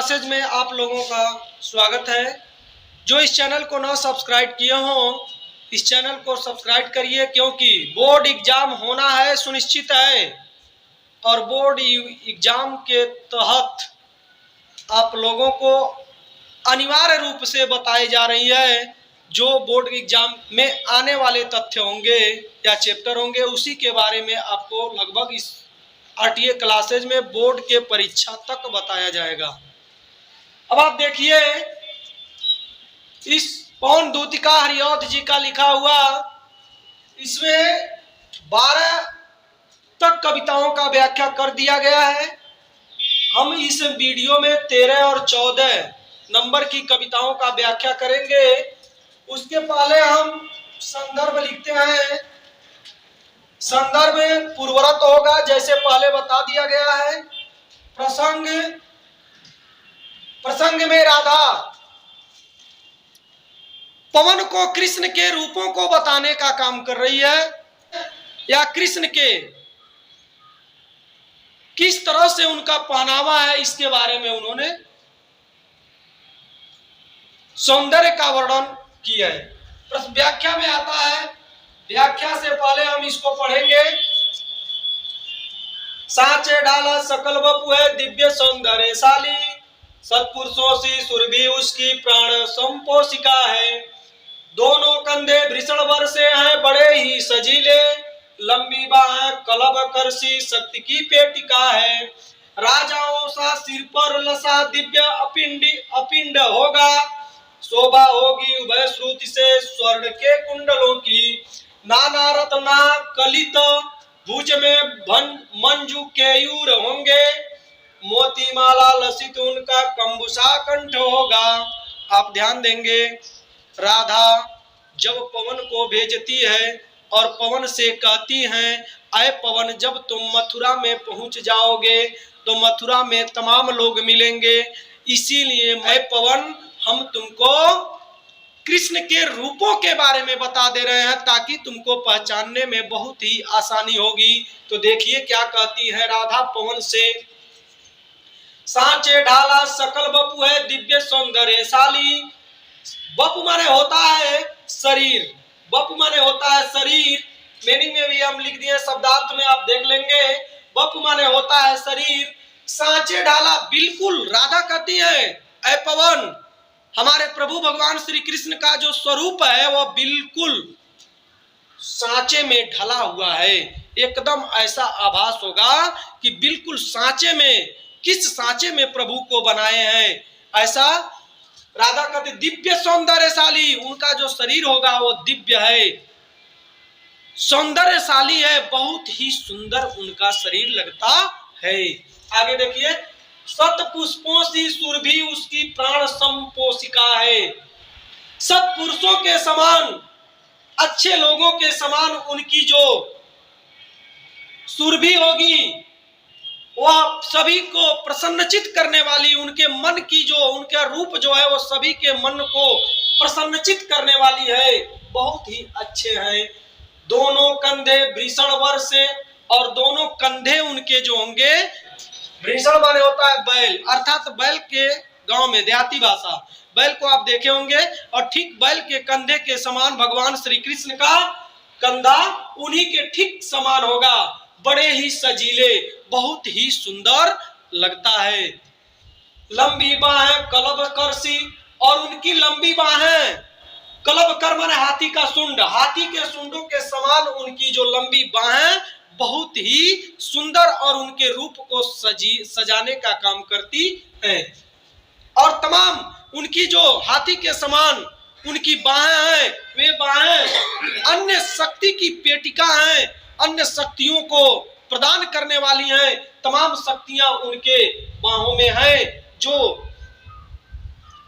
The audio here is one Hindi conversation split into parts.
क्लासेज में आप लोगों का स्वागत है। जो इस चैनल को ना सब्सक्राइब किए हो, इस चैनल को सब्सक्राइब करिए, क्योंकि बोर्ड एग्जाम होना है सुनिश्चित है और बोर्ड एग्जाम के तहत आप लोगों को अनिवार्य रूप से बताई जा रही है जो बोर्ड एग्जाम में आने वाले तथ्य होंगे या चैप्टर होंगे, उसी के बारे में आपको लगभग इस आरटीए क्लासेज में बोर्ड के परीक्षा तक बताया जाएगा। अब आप देखिए, इस पवन दूतिका हरिऔध जी का लिखा हुआ, इसमें 12 तक कविताओं का व्याख्या कर दिया गया है। हम इस वीडियो में 13 और 14 नंबर की कविताओं का व्याख्या करेंगे। उसके पहले हम संदर्भ लिखते हैं। संदर्भ पूर्वरत होगा, जैसे पहले बता दिया गया है। प्रसंग में राधा पवन को कृष्ण के रूपों को बताने का काम कर रही है, या कृष्ण के किस तरह से उनका पहनावा है इसके बारे में उन्होंने सौंदर्य का वर्णन किया है। व्याख्या में आता है, व्याख्या से पहले हम इसको पढ़ेंगे। साचे डाला सकल वपु है दिव्य सौंदर्यशाली, सत्पुरुषों से सुरभि उसकी प्राण संपोषिका है। दोनों कंधे भृषण वर से हैं बड़े ही सजीले, लंबी बाहें कलब करसी शक्ति की पेटिका है। राजाओं सा सिर पर लसा दिव्य अपिंड होगा, शोभा होगी उभय श्रुति से स्वर्ण के कुंडलों की। नाना रत्ना कलित भुज में मंजू केयूर होंगे, मोती माला लसित उनका कंबुसा कंठ होगा। आप ध्यान देंगे, राधा जब पवन को भेजती है और पवन से कहती हैं, अय पवन जब तुम मथुरा में पहुंच जाओगे तो मथुरा में तमाम लोग मिलेंगे, इसीलिए मैं पवन हम तुमको कृष्ण के रूपों के बारे में बता दे रहे हैं ताकि तुमको पहचानने में बहुत ही आसानी होगी। तो देखिए क्या कहती है राधा पवन से। सांचे ढाला सकल बपु है दिव्य सौंदर्यशाली। बपु माने होता है शरीर, बपु माने होता है शरीर। मीनिंग में भी हम लिख दिए, शब्दार्थ में आप देख लेंगे। बपु माने होता है शरीर। सांचे ढाला, बिल्कुल राधा कहती है, ऐ पवन हमारे प्रभु भगवान श्री कृष्ण का जो स्वरूप है वो बिल्कुल सांचे में ढला हुआ है। एकदम ऐसा आभास होगा कि बिल्कुल सांचे में, किस सांचे में प्रभु को बनाए हैं, ऐसा राधा कहते। दिव्य सौंदर्यशाली, उनका जो शरीर होगा वो दिव्य है, सौंदर्यशाली है, बहुत ही सुंदर उनका शरीर लगता है। आगे देखिए, सत पुष्पों सी सुरभि उसकी प्राण संपोषिका है। सत्पुरुषों के समान, अच्छे लोगों के समान उनकी जो सुरभि होगी वह सभी को प्रसन्नचित करने वाली, उनके मन की जो, उनका रूप जो है वो सभी के मन को प्रसन्नचित करने वाली है, बहुत ही अच्छे हैं। दोनों कंधे भीषण वर से, और दोनों कंधे उनके जो होंगे, भीषण माने होता है बैल, अर्थात बैल के गांव में देहाती भाषा, बैल को आप देखे होंगे, और ठीक बैल के कंधे के समान भगवान श्री कृष्ण का कंधा उन्हीं के ठीक समान होगा, बड़े ही सजीले, बहुत ही सुंदर लगता है। लंबी बाहें कलब करसी, और उनकी लंबी बाहें, कलब कर माने हाथी का सूंड, हाथी के सूंडों के समान उनकी जो लंबी बाहें बहुत ही सुंदर और उनके रूप को सजाने का काम करती है। और तमाम उनकी जो हाथी के समान उनकी बाहें हैं, वे बाहें अन्य शक्ति की पेटिका हैं, अन्य शक्तियों को प्रदान करने वाली हैं। तमाम शक्तियां उनके बाहों में हैं, जो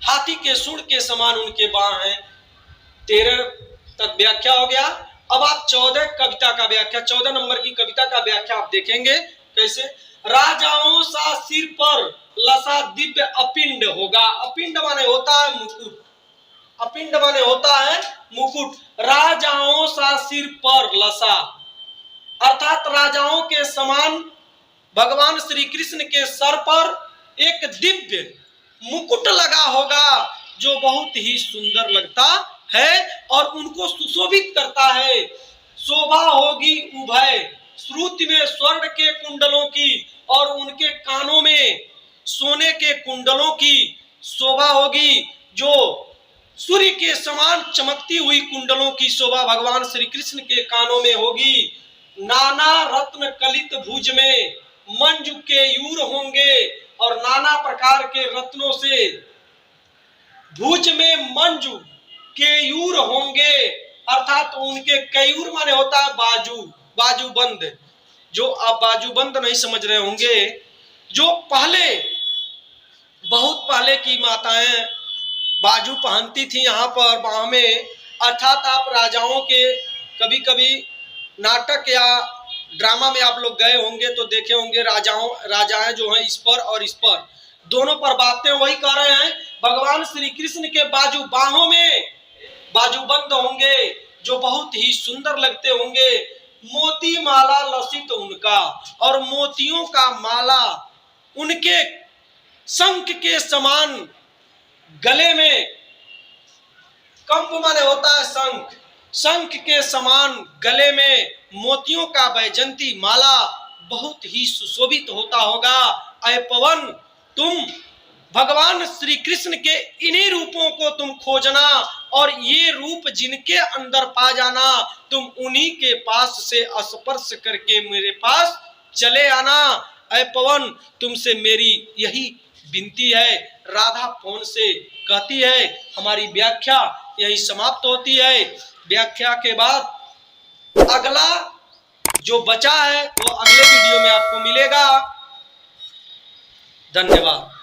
हाथी के सूंड के समान उनके बाह हैं। 13 तक व्याख्या हो गया। अब आप 14 कविता का व्याख्या, 14 नंबर की कविता का व्याख्या आप देखेंगे कैसे। राजाओं सा सिर पर लसा दिव्य अपिंड होगा। अपिंड माने होता है मुकुट, अपिंड माने होता है मुकुट। राजाओं सा सिर पर लसा, अर्थात राजाओं के समान भगवान श्री कृष्ण के सर पर एक दिव्य मुकुट लगा होगा जो बहुत ही सुंदर लगता है और उनको सुशोभित करता है। शोभा होगी उभय श्रुति में स्वर्ण के कुंडलों की और उनके कानों में सोने के कुंडलों की शोभा होगी, जो सूर्य के समान चमकती हुई कुंडलों की शोभा भगवान श्री कृष्ण के कानों में होगी। नाना रत्न कलित भुज में मंजू के यूर होंगे और नाना प्रकार के रत्नों से भुज में मंजू केयूर होंगे, अर्थात उनके केयूर माने होता है बाजू, बाजूबंद। जो आप बाजूबंद नहीं समझ रहे होंगे, जो पहले बहुत पहले की माताएं बाजू पहनती थी यहाँ पर बाह में, अर्थात आप राजाओं के कभी कभी नाटक या ड्रामा में आप लोग गए होंगे तो देखे होंगे, राजाएं जो हैं इस पर और इस पर दोनों पर बातें वही कर रहे हैं। भगवान श्री कृष्ण के बाजू बाहों में बाजूबंद होंगे जो बहुत ही सुंदर लगते होंगे। मोती माला लसित उनका, और मोतियों का माला उनके शंख के समान गले में, कंप माने होता है शंख, शंख के समान गले में मोतियों का वैजंती माला बहुत ही सुशोभित होता होगा। अय पवन, तुम भगवान श्री कृष्ण के इन्हीं रूपों को तुम खोजना और ये रूप जिनके अंदर पा जाना, तुम उन्हीं के पास से स्पर्श करके मेरे पास चले आना। अय पवन, तुमसे मेरी यही विनती है। राधा फोन से कहती है। हमारी व्याख्या यही समाप्त होती है। व्याख्या के बाद अगला जो बचा है वो अगले वीडियो में आपको मिलेगा। धन्यवाद।